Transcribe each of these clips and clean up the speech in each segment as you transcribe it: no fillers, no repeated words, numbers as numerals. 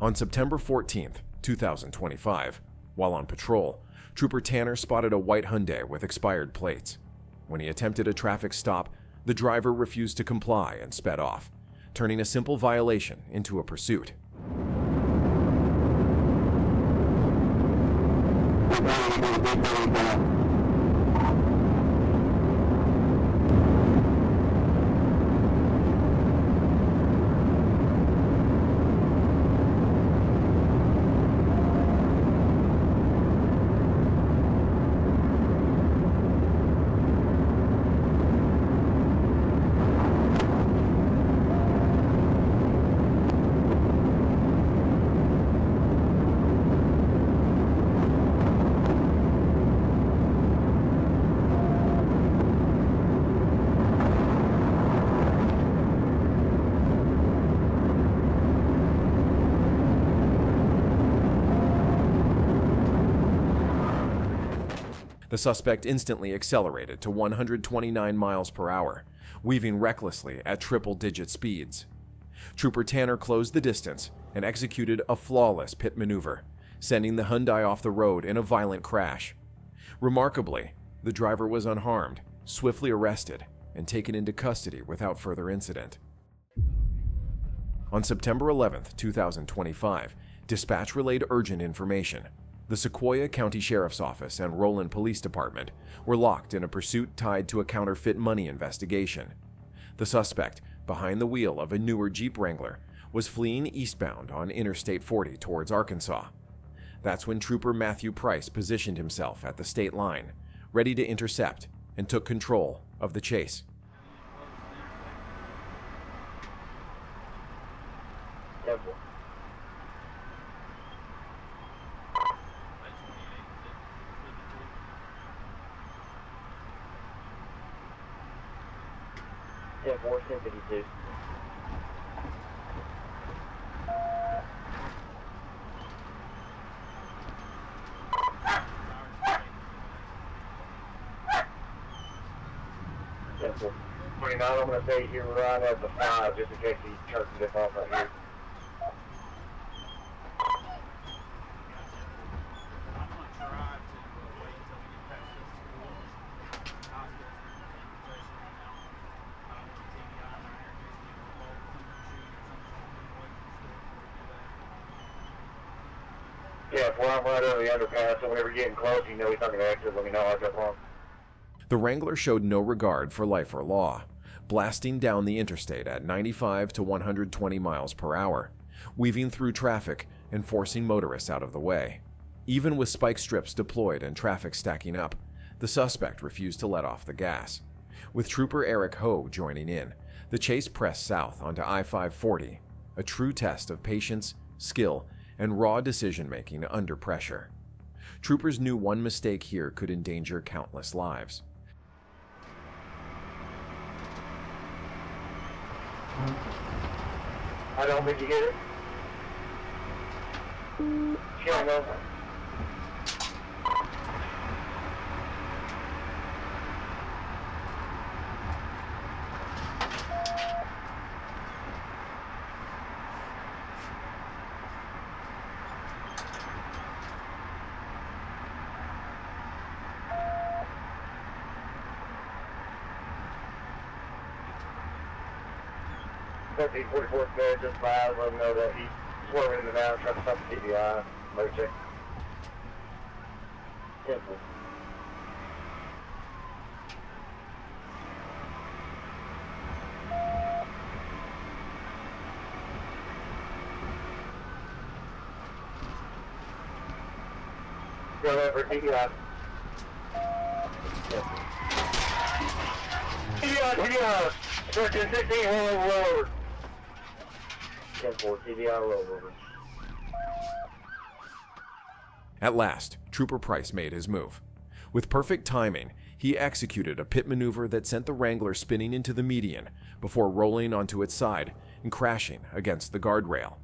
On September 14, 2025, while on patrol, Trooper Tanner spotted a white Hyundai with expired plates. When he attempted a traffic stop, the driver refused to comply and sped off, turning a simple violation into a pursuit. The suspect instantly accelerated to 129 miles per hour, weaving recklessly at triple-digit speeds. Trooper Tanner closed the distance and executed a flawless pit maneuver, sending the Hyundai off the road in a violent crash. Remarkably, the driver was unharmed, swiftly arrested, and taken into custody without further incident. On September 11, 2025, dispatch relayed urgent information. The Sequoia County Sheriff's Office and Roland Police Department were locked in a pursuit tied to a counterfeit money investigation. The suspect, behind the wheel of a newer Jeep Wrangler, was fleeing eastbound on Interstate 40 towards Arkansas. That's when Trooper Matthew Price positioned himself at the state line, ready to intercept, and took control of the chase. Yeah, 452. Yeah, 29, I'm going to say you're right at the 5, just in case he turns it off right here. Yeah, if we're right over the underpass, so whenever you're getting close, you know he's not going to exit. Let me know how it's up on. The Wrangler showed no regard for life or law, blasting down the interstate at 95 to 120 miles per hour, weaving through traffic and forcing motorists out of the way. Even with spike strips deployed and traffic stacking up, the suspect refused to let off the gas. With Trooper Eric Ho joining in, the chase pressed south onto I-540, a true test of patience, skill, and raw decision-making under pressure. Troopers knew one mistake here could endanger countless lives. I don't think you get it. Sure, no. The 44th bed just by, let him know that he's swerving in the down, trying to stop the TBI. Motor check. Simple. Go over TBI. TBI! Searching 16 roll. 10-4, TBI rollover. At last, Trooper Price made his move. With perfect timing, he executed a pit maneuver that sent the Wrangler spinning into the median before rolling onto its side and crashing against the guardrail.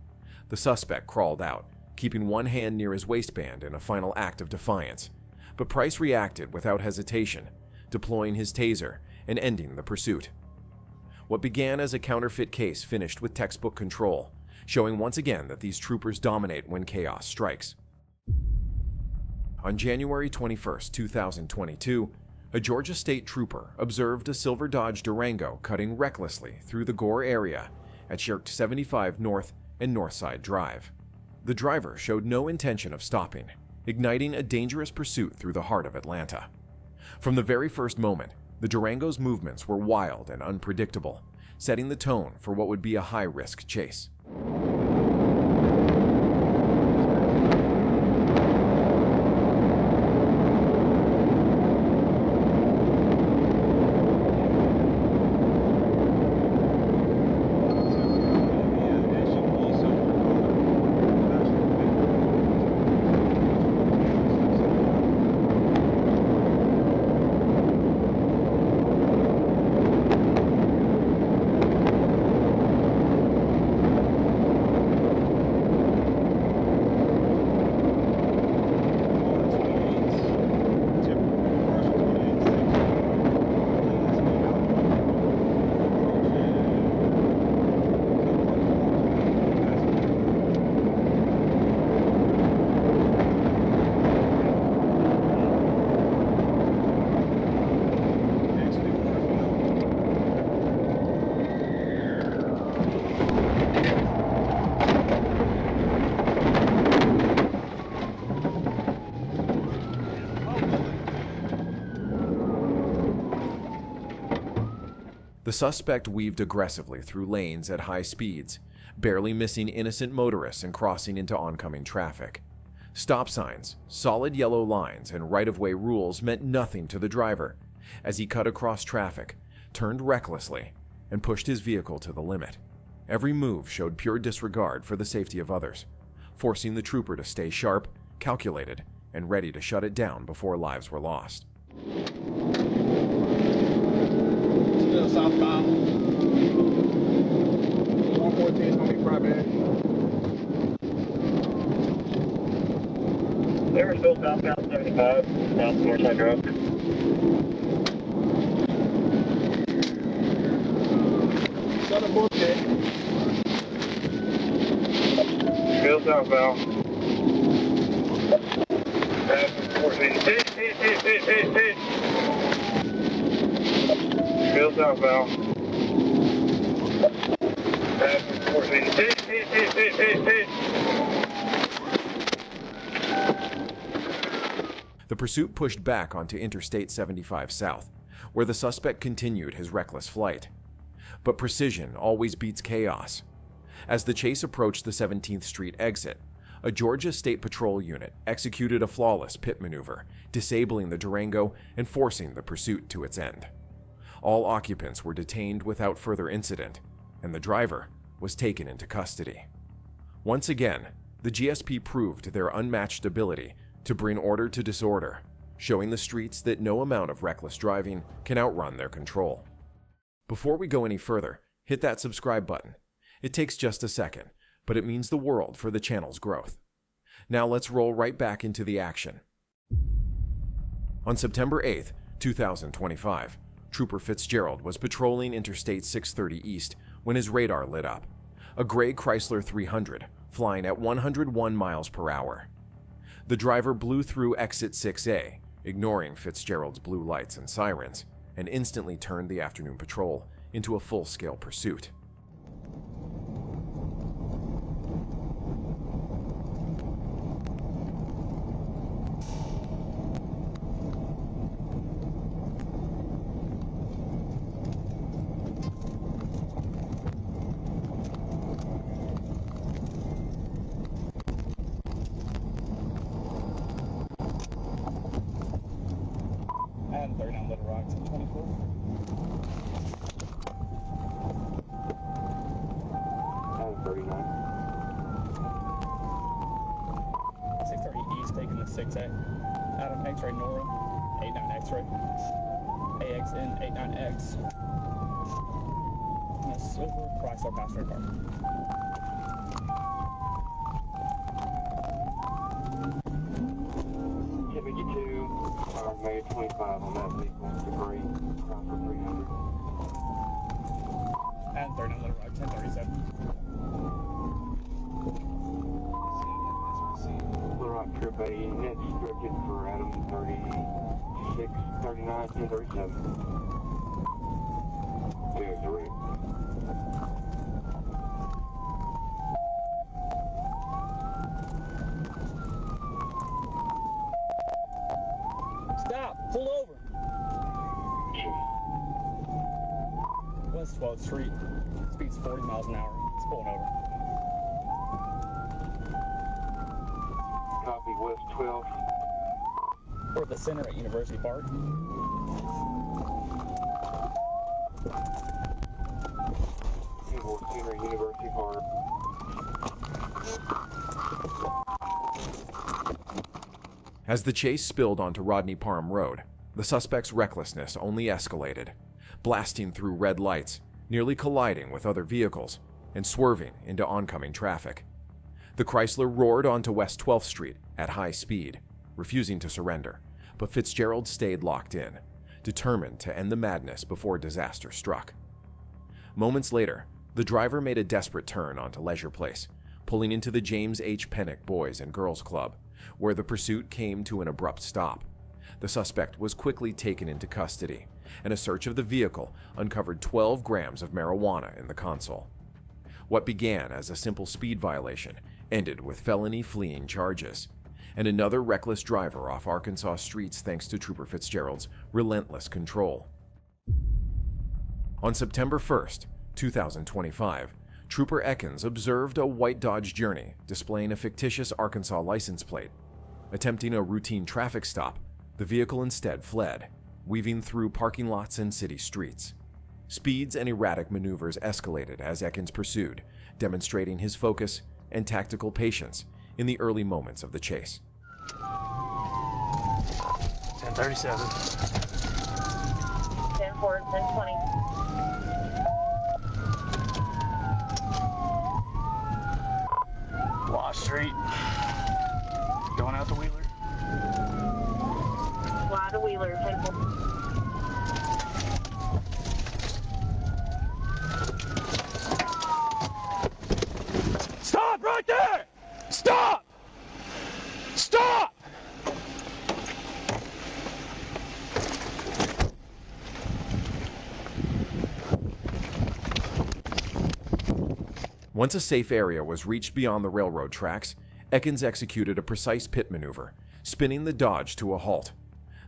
The suspect crawled out, keeping one hand near his waistband in a final act of defiance. But Price reacted without hesitation, deploying his taser and ending the pursuit. What began as a counterfeit case finished with textbook control, showing once again that these troopers dominate when chaos strikes. On January 21, 2022, a Georgia State trooper observed a silver Dodge Durango cutting recklessly through the Gore area at Shirked 75 North and Northside Drive. The driver showed no intention of stopping, igniting a dangerous pursuit through the heart of Atlanta. From the very first moment, the Durango's movements were wild and unpredictable, setting the tone for what would be a high-risk chase. The suspect weaved aggressively through lanes at high speeds, barely missing innocent motorists and crossing into oncoming traffic. Stop signs, solid yellow lines, and right-of-way rules meant nothing to the driver as he cut across traffic, turned recklessly, and pushed his vehicle to the limit. Every move showed pure disregard for the safety of others, forcing the trooper to stay sharp, calculated, and ready to shut it down before lives were lost. Still southbound. 114 is going to be primary. They were still southbound 75, south Northside Drive. Southern bullshit. Still southbound. 14. Hit. Still southbound. 14. Hit. The pursuit pushed back onto Interstate 75 South, where the suspect continued his reckless flight. But precision always beats chaos. As the chase approached the 17th Street exit, a Georgia State Patrol unit executed a flawless pit maneuver, disabling the Durango and forcing the pursuit to its end. All occupants were detained without further incident, and the driver was taken into custody. Once again, the GSP proved their unmatched ability to bring order to disorder, showing the streets that no amount of reckless driving can outrun their control. Before we go any further, hit that subscribe button. It takes just a second, but it means the world for the channel's growth. Now let's roll right back into the action. On September 8th, 2025, Trooper Fitzgerald was patrolling Interstate 630 East when his radar lit up. A gray Chrysler 300 flying at 101 miles per hour. The driver blew through exit 6A, ignoring Fitzgerald's blue lights and sirens, and instantly turned the afternoon patrol into a full-scale pursuit. And 39 Little Rocks at 24. And 39. 630 East taking the 6A. Adam X-ray Nora, 89 X-ray. AXN 89X. And a silver Chrysler passenger car. May 25 on that vehicle, debris, Chrysler 300. And 39 Little Rock, 1037. Trip A net restricted for Adam 36, 39, 1037. 203. Stop! Pull over! West 12th Street. Speed's 40 miles an hour. It's pulling over. Copy, West 12. We're at the center at University Park. Center, University Park. As the chase spilled onto Rodney Parham Road, the suspect's recklessness only escalated, blasting through red lights, nearly colliding with other vehicles, and swerving into oncoming traffic. The Chrysler roared onto West 12th Street at high speed, refusing to surrender, but Fitzgerald stayed locked in, determined to end the madness before disaster struck. Moments later, the driver made a desperate turn onto Leisure Place, pulling into the James H. Pennock Boys and Girls Club, where the pursuit came to an abrupt stop. The suspect was quickly taken into custody, and a search of the vehicle uncovered 12 grams of marijuana in the console. What began as a simple speed violation ended with felony fleeing charges, and another reckless driver off Arkansas streets thanks to Trooper Fitzgerald's relentless control. On September 1st, 2025, Trooper Ekins observed a white Dodge Journey displaying a fictitious Arkansas license plate. Attempting a routine traffic stop, the vehicle instead fled, weaving through parking lots and city streets. Speeds and erratic maneuvers escalated as Ekins pursued, demonstrating his focus and tactical patience in the early moments of the chase. 1037. 10-4, 10-20. Lost Street. Going out to Wheeler. Fly to Wheeler, 10-4. Stop right there! Stop! Stop! Once a safe area was reached beyond the railroad tracks, Ekins executed a precise pit maneuver, spinning the Dodge to a halt.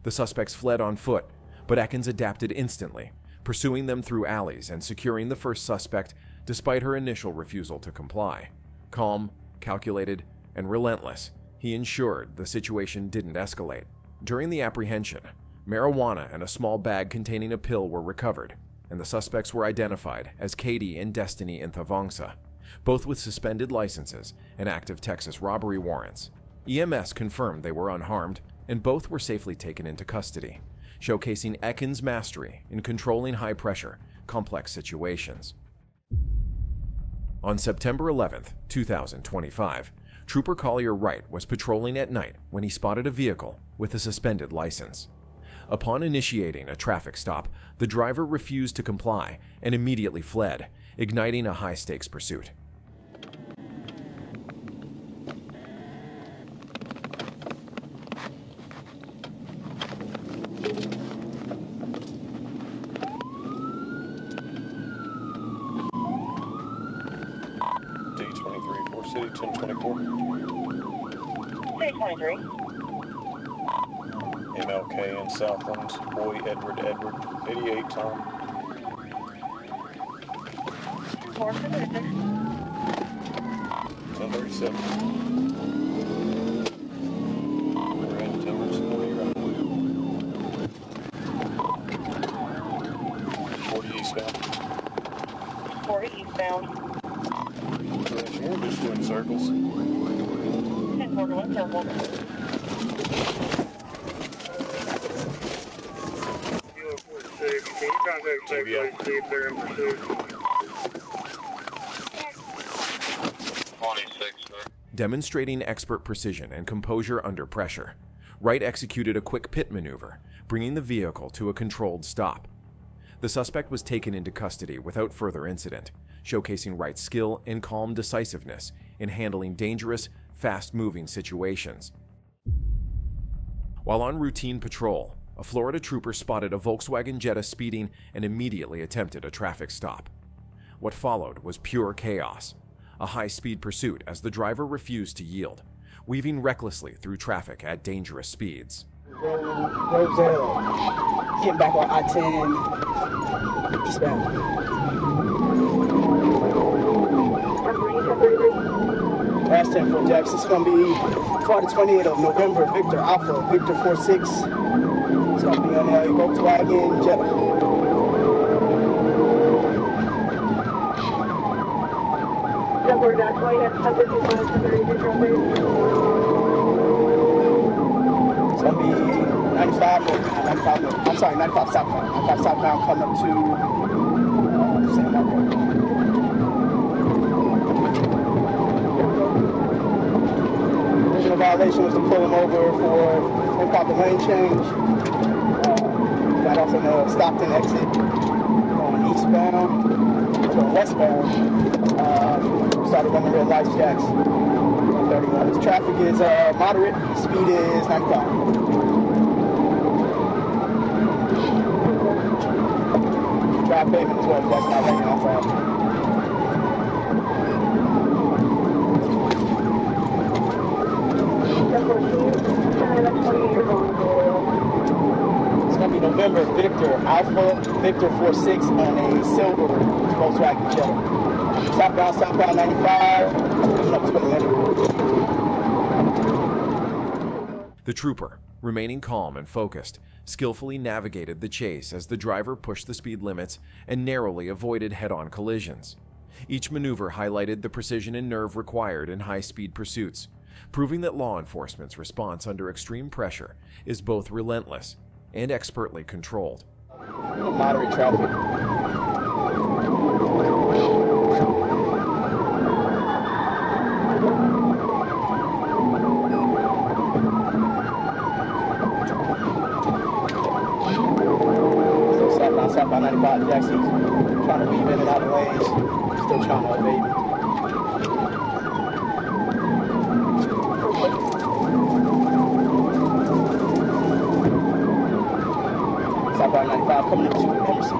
The suspects fled on foot, but Ekins adapted instantly, pursuing them through alleys and securing the first suspect despite her initial refusal to comply. Calm, calculated, and relentless, he ensured the situation didn't escalate. During the apprehension, marijuana and a small bag containing a pill were recovered, and the suspects were identified as Katie and Destiny Inthavongsa, both with suspended licenses and active Texas robbery warrants. EMS confirmed they were unharmed, and both were safely taken into custody, showcasing Ekins' mastery in controlling high-pressure, complex situations. On September 11th, 2025, Trooper Collier Wright was patrolling at night when he spotted a vehicle with a suspended license. Upon initiating a traffic stop, the driver refused to comply and immediately fled, igniting a high-stakes pursuit. D23, 4 City, 1024. 323. MLK in Southlands, Boy Edward, 88 Tom. 4 position. 1037. We're in Timbers, 40 right wheel. 40 eastbound. 40 eastbound. We're just doing circles. 10-4 to 1 circle. Can you contact safe place, see if they're in pursuit? 26, sir. Demonstrating expert precision and composure under pressure, Wright executed a quick pit maneuver, bringing the vehicle to a controlled stop. The suspect was taken into custody without further incident, showcasing Wright's skill and calm decisiveness in handling dangerous, fast-moving situations. While on routine patrol, a Florida trooper spotted a Volkswagen Jetta speeding and immediately attempted a traffic stop. What followed was pure chaos, a high-speed pursuit as the driver refused to yield, weaving recklessly through traffic at dangerous speeds. Roselle, getting back on I-10, eastbound. Last 10 for Jax. It's going to be for the 28th of November, Victor Alpha, Victor 46. It's going to be on the Volkswagen Jetta. Number 20 at 755 It's going to be 95 north, 95 north. I'm sorry, 95 southbound. 95 southbound coming up to San Marco. Original violation was to pull him over for improper lane change. Got off in the Stockton exit going eastbound, going westbound. Started running red lights, Jacks. 131. His traffic is moderate. Speed is 95. Drive pavement as well. That's not letting off fast. It's going to be November, Victor Alpha, Victor 46 on a silver Volkswagen Jetta. Southbound 95, up to the limit. The trooper, remaining calm and focused, skillfully navigated the chase as the driver pushed the speed limits and narrowly avoided head-on collisions. Each maneuver highlighted the precision and nerve required in high-speed pursuits, proving that law enforcement's response under extreme pressure is both relentless and expertly controlled. Moderate traffic. Southbound 95 Jackson, trying to weave in and out of lanes, still trying to evade me. Southbound 95 coming into Emerson.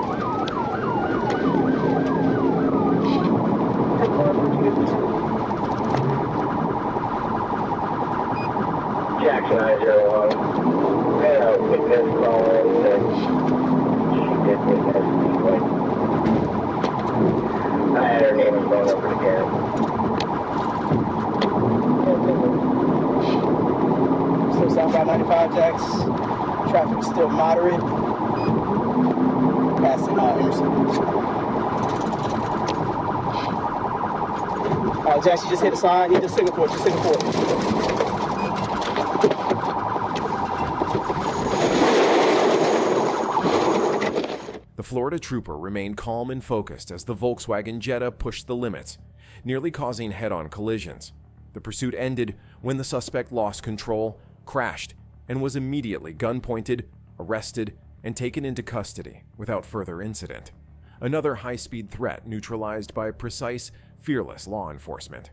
Jackson I-01. Had a witness call in that she did witness anyway. I had her name and phone number again. Still southbound 95 Jacks. Traffic is still moderate. Passing Emerson. Jacks, you just hit a sign. You just Singapore. Just Singapore. The Florida trooper remained calm and focused as the Volkswagen Jetta pushed the limits, nearly causing head-on collisions. The pursuit ended when the suspect lost control, crashed, and was immediately gun-pointed, arrested, and taken into custody without further incident. Another high-speed threat neutralized by precise, fearless law enforcement.